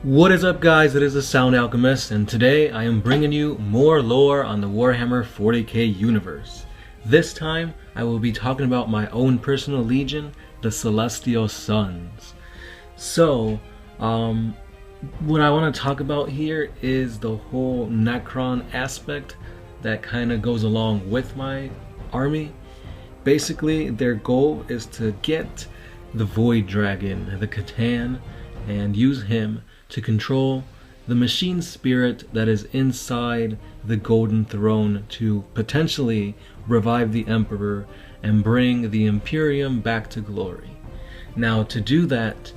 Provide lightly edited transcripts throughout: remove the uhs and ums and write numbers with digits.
What is up, guys? It is the Sound Alchemist, and today I am bringing you more lore on the Warhammer 40k universe. This time I will be talking about my own personal legion, the Celestial Sons. So, what I want to talk about here is the whole Necron aspect that kind of goes along with my army. Basically, their goal is to get the Void Dragon, the Catan, and use him to control the machine spirit that is inside the Golden Throne to potentially revive the Emperor and bring the Imperium back to glory. Now, to do that,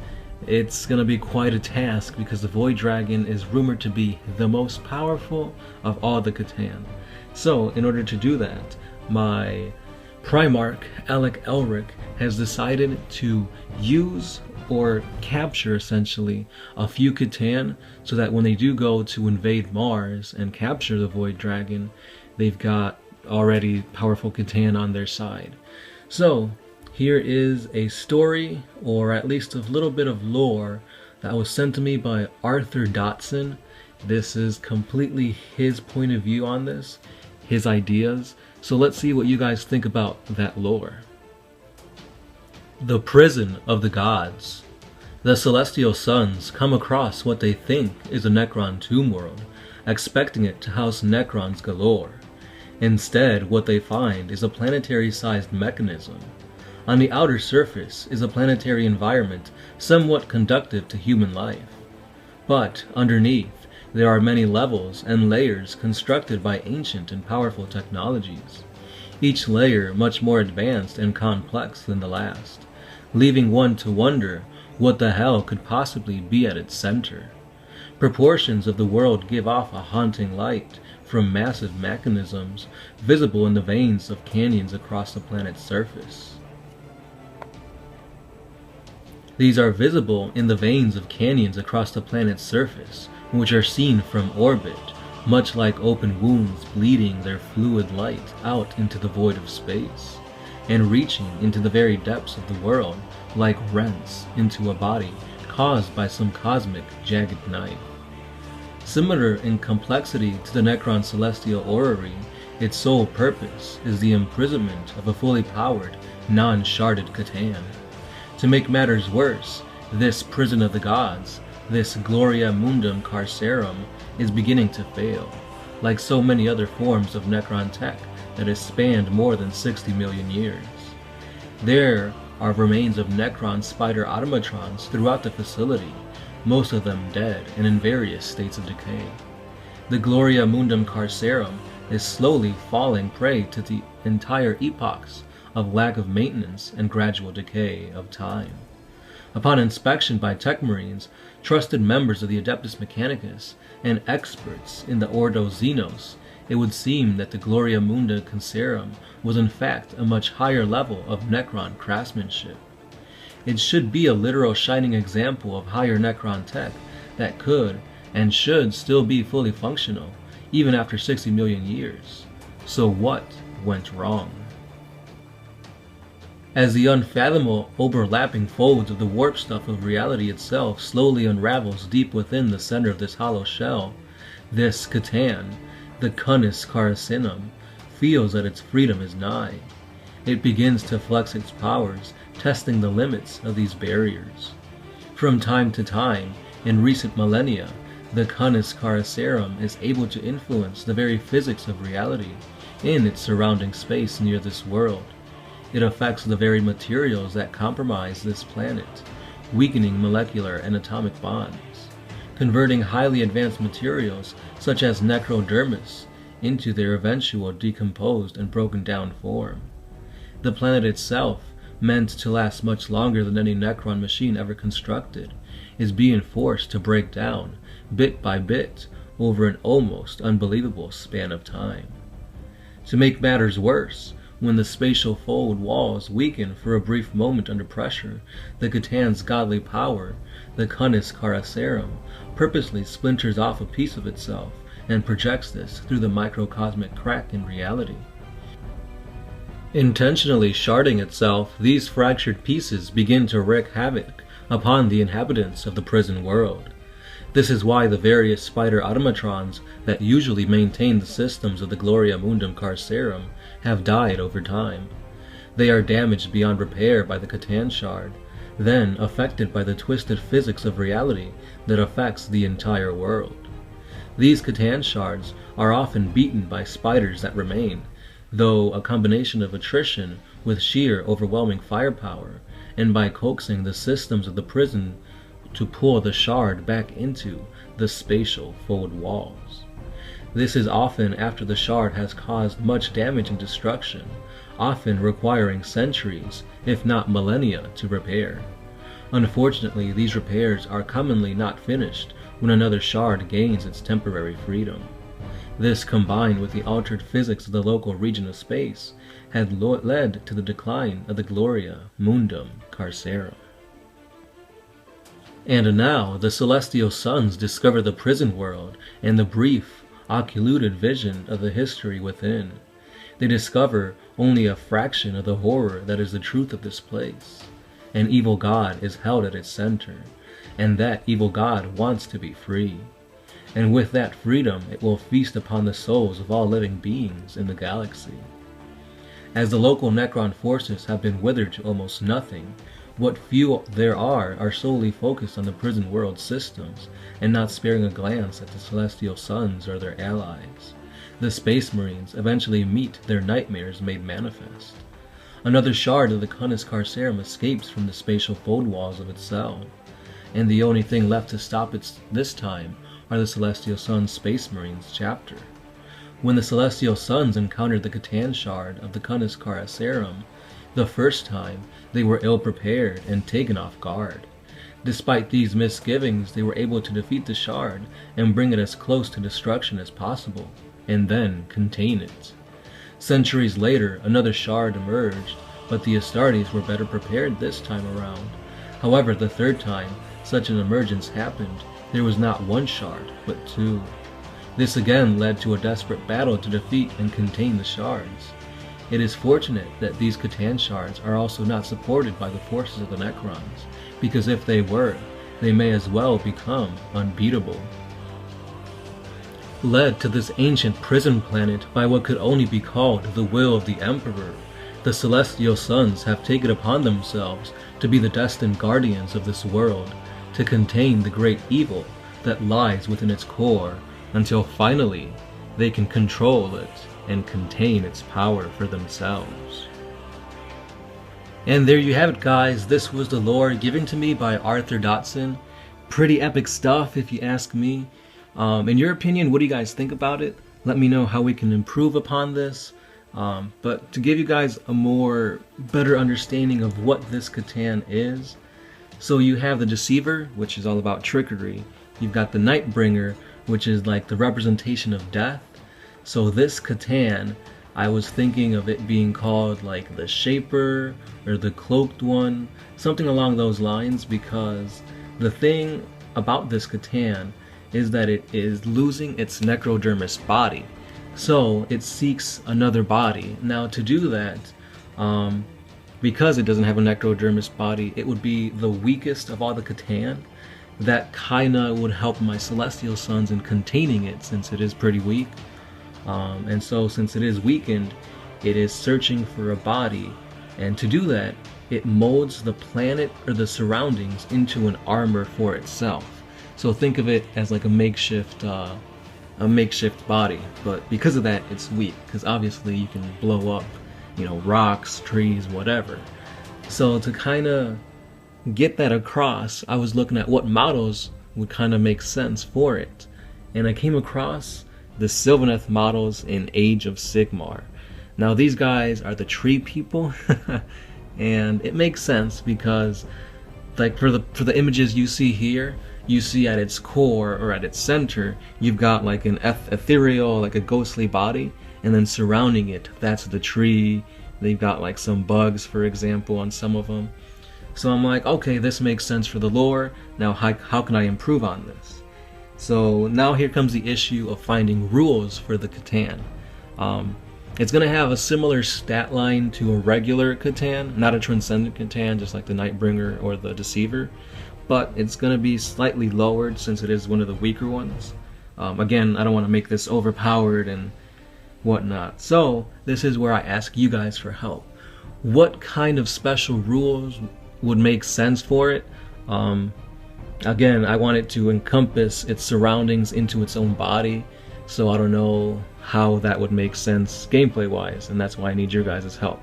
it's going to be quite a task because the Void Dragon is rumored to be the most powerful of all the Catan. So, in order to do that, my Primarch, Alec Elric, has decided to use or capture essentially a few Catan so that when they do go to invade Mars and capture the Void Dragon, they've got already powerful Catan on their side. So here is a story, or at least a little bit of lore, that was sent to me by Arthur Dotson. This is completely his point of view on this, his ideas. So let's see what you guys think about that lore. The prison of the gods. The Celestial Sons come across what they think is a Necron tomb world, expecting it to house Necrons galore. Instead, what they find is a planetary-sized mechanism. On the outer surface is a planetary environment somewhat conducive to human life. But underneath, there are many levels and layers constructed by ancient and powerful technologies, each layer much more advanced and complex than the last, leaving one to wonder what the hell could possibly be at its center. Proportions of the world give off a haunting light from massive mechanisms visible in the veins of canyons across the planet's surface. These are visible in the veins of canyons across the planet's surface, which are seen from orbit, much like open wounds bleeding their fluid light out into the void of space, and reaching into the very depths of the world like rents into a body caused by some cosmic jagged knife. Similar in complexity to the Necron Celestial Orrery, its sole purpose is the imprisonment of a fully powered, non-sharded Catan. To make matters worse, this prison of the gods, this Gloria Mundum Carcerum, is beginning to fail, like so many other forms of Necron tech that has spanned more than 60 million years. There are remains of Necron spider automatrons throughout the facility, most of them dead and in various states of decay. The Gloria Mundum Carcerum is slowly falling prey to the entire epochs of lack of maintenance and gradual decay of time. Upon inspection by tech marines, trusted members of the Adeptus Mechanicus, and experts in the Ordo Xenos, it would seem that the Gloria Munda Carcerum was in fact a much higher level of Necron craftsmanship. It should be a literal shining example of higher Necron tech that could and should still be fully functional, even after 60 million years. So what went wrong? As the unfathomable overlapping folds of the warp stuff of reality itself slowly unravels deep within the center of this hollow shell, this Catan, the Canis Caracinum, feels that its freedom is nigh. It begins to flex its powers, testing the limits of these barriers. From time to time, in recent millennia, the Canis Caracinum is able to influence the very physics of reality in its surrounding space near this world. It affects the very materials that comprise this planet, weakening molecular and atomic bonds, converting highly advanced materials such as necrodermis into their eventual decomposed and broken down form. The planet itself, meant to last much longer than any Necron machine ever constructed, is being forced to break down, bit by bit, over an almost unbelievable span of time. To make matters worse, when the spatial fold walls weaken for a brief moment under pressure, the Catan's godly power, the Canis Caracinum, purposely splinters off a piece of itself and projects this through the microcosmic crack in reality. Intentionally sharding itself, these fractured pieces begin to wreak havoc upon the inhabitants of the prison world. This is why the various spider automatrons that usually maintain the systems of the Gloria Mundum Carcerum have died over time. They are damaged beyond repair by the Catan shard, then affected by the twisted physics of reality that affects the entire world. These Catan shards are often beaten by spiders that remain, though a combination of attrition with sheer overwhelming firepower, and by coaxing the systems of the prison to pull the shard back into the spatial fold walls. This is often after the shard has caused much damage and destruction, often requiring centuries, if not millennia, to repair. Unfortunately, these repairs are commonly not finished when another shard gains its temporary freedom. This, combined with the altered physics of the local region of space, had led to the decline of the Gloria Mundum Carcerum. And now the celestial sons discover the prison world and the brief, occluded vision of the history within. They discover only a fraction of the horror that is the truth of this place. An evil god is held at its center, and that evil god wants to be free. And with that freedom, it will feast upon the souls of all living beings in the galaxy. As the local Necron forces have been withered to almost nothing, what few there are solely focused on the prison world systems, and not sparing a glance at the celestial sons or their allies. The Space Marines eventually meet their nightmares made manifest. Another shard of the Canis Carcerum escapes from the spatial fold walls of its cell, and the only thing left to stop it this time are the Celestial Sons Space Marines chapter. When the Celestial Sons encountered the Catan shard of the Canis Carcerum the first time, they were ill-prepared and taken off guard. Despite these misgivings, they were able to defeat the shard and bring it as close to destruction as possible, and then contain it. Centuries later, another shard emerged, but the Astartes were better prepared this time around. However, the third time such an emergence happened, there was not one shard, but two. This again led to a desperate battle to defeat and contain the shards. It is fortunate that these Catan shards are also not supported by the forces of the Necrons, because if they were, they may as well become unbeatable. Led to this ancient prison planet by what could only be called the will of the Emperor, the Celestial Sons have taken upon themselves to be the destined guardians of this world, to contain the great evil that lies within its core, until finally they can control it and contain its power for themselves. And there you have it, guys. This was the lore given to me by Arthur Dotson. Pretty epic stuff if you ask me. In your opinion, what do you guys think about it? Let me know how we can improve upon this. But to give you guys a better understanding of what this Catan is, so you have the Deceiver, which is all about trickery. You've got the Nightbringer, which is like the representation of death. So this Catan, I was thinking of it being called like the Shaper or the Cloaked One, something along those lines, because the thing about this Catan is that it is losing its necrodermis body. So it seeks another body. Now to do that, because it doesn't have a necrodermis body, it would be the weakest of all the Catan. That kinda would help my Celestial Sons in containing it, since it is pretty weak. And so since it is weakened, it is searching for a body, and to do that, it molds the planet or the surroundings into an armor for itself. So think of it as like a makeshift body, but because of that, it's weak, because obviously you can blow up, rocks, trees, whatever. So to kind of get that across, I was looking at what models would kind of make sense for it, and I came across the Sylvaneth models in Age of Sigmar. Now these guys are the tree people, and it makes sense because, like, for the images you see here, you see at its core or at its center, you've got like an ethereal, like a ghostly body, and then surrounding it, that's the tree. They've got like some bugs, for example, on some of them. So I'm like, okay, this makes sense for the lore. Now how can I improve on this? So now here comes the issue of finding rules for the Catan. It's going to have a similar stat line to a regular Catan, not a Transcendent Catan, just like the Nightbringer or the Deceiver. but it's gonna be slightly lowered since it is one of the weaker ones. Again, I don't want to make this overpowered and whatnot. So this is where I ask you guys for help. What kind of special rules would make sense for it? Again, I want it to encompass its surroundings into its own body, so I don't know how that would make sense gameplay wise, and that's why I need your guys' help.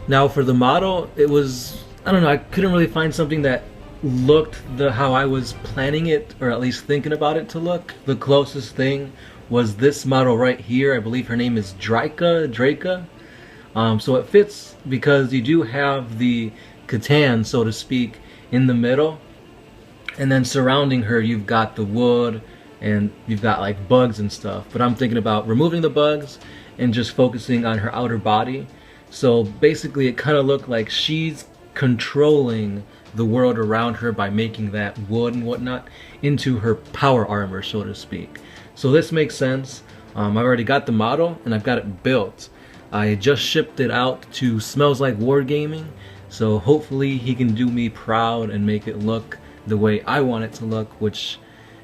Now for the model, it was, I don't know, I couldn't really find something that looked how I was planning it, or at least thinking about it to look. The closest thing was this model right here. I believe her name is Draka. So it fits because you do have the Catan, so to speak, in the middle, and then surrounding her you've got the wood and you've got like bugs and stuff. But I'm thinking about removing the bugs and just focusing on her outer body. So basically it kind of looked like she's controlling the world around her by making that wood and whatnot into her power armor, so to speak. So this makes sense. I've already got the model and I've got it built. I just shipped it out to Smells Like Wargaming, so hopefully he can do me proud and make it look the way I want it to look, which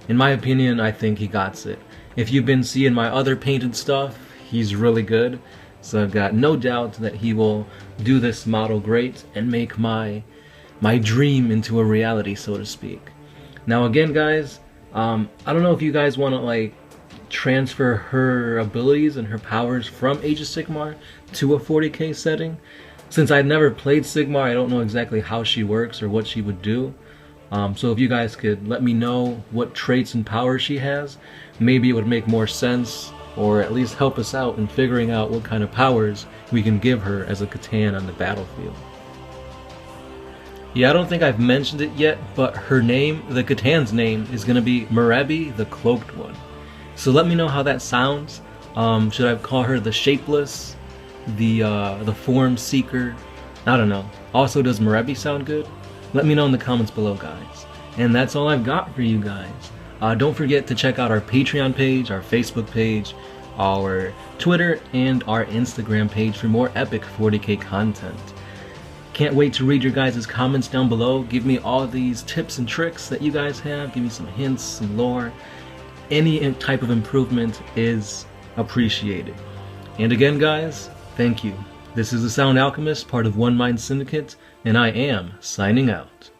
in my opinion I think he got it. If you've been seeing my other painted stuff, he's really good, so I've got no doubt that he will do this model great and make my dream into a reality, so to speak. Now again guys, I don't know if you guys want to like transfer her abilities and her powers from Age of Sigmar to a 40k setting. Since I've never played Sigmar, I don't know exactly how she works or what she would do. So if you guys could let me know what traits and powers she has, maybe it would make more sense, or at least help us out in figuring out what kind of powers we can give her as a Catan on the battlefield. Yeah, I don't think I've mentioned it yet, but her name, the Catan's name, is going to be Merebi, the Cloaked One. So let me know how that sounds. Should I call her the Shapeless, the Form Seeker? I don't know. Also, does Merebi sound good? Let me know in the comments below, guys. And that's all I've got for you guys. Don't forget to check out our Patreon page, our Facebook page, our Twitter, and our Instagram page for more epic 40k content. Can't wait to read your guys' comments down below. Give me all these tips and tricks that you guys have. Give me some hints, some lore. Any type of improvement is appreciated. And again guys, thank you. This is the Sound Alchemist, part of One Mind Syndicate, and I am signing out.